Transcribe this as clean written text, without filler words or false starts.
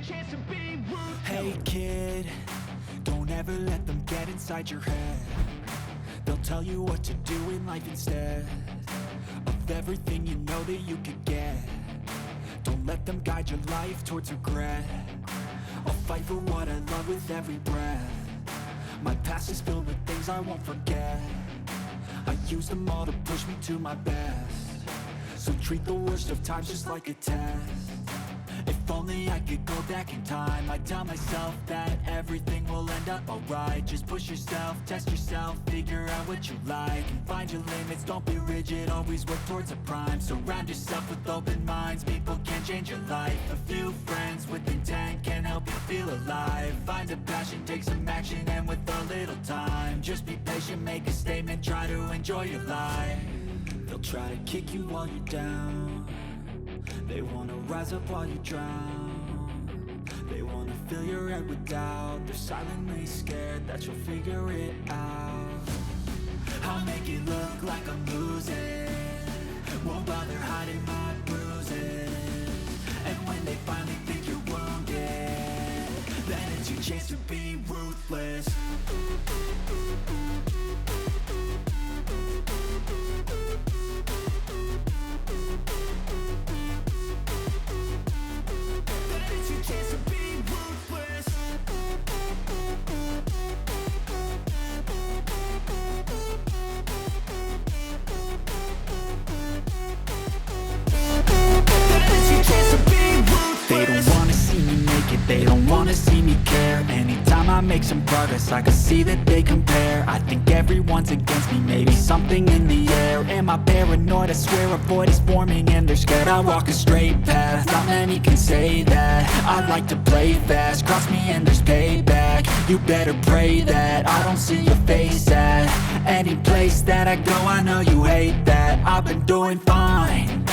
chance to be ruthless. Hey kid, don't ever let them get inside your head. They'll tell you what to do in life instead of everything you know that you could get. Don't let them guide your life towards regret. I'll fight for what I love with every breath. My past is filled with things I won't forget. I use them all to push me to my best. So treat the worst of times just like a test. If only I could go back in time, I'd tell myself that everything will end up alright. Just push yourself, test yourself, figure out what you like, and find your limits, don't be rigid, always work towards a prime. Surround yourself with open minds, people can change your life. A few friends with intent can help you feel alive. Find a passion, take some action, and with a little time, just be patient, make a statement, try to enjoy your life. They'll try to kick you while you're down. They wanna rise up while you drown. They wanna fill your head with doubt. They're silently scared that you'll figure it out. I'll make it look like I'm losing, won't bother hiding my bruises. And when they finally think you're wounded, then it's your chance to be ruthless. They don't wanna see me care. Anytime I make some progress, I can see that they compare. I think everyone's against me, maybe something in the air. Am I paranoid? I swear a void is forming and they're scared. I walk a straight path, not many can say that. I like to play fast, cross me and there's payback. You better pray that I don't see your face at any place that I go. I know you hate that. I've been doing fine,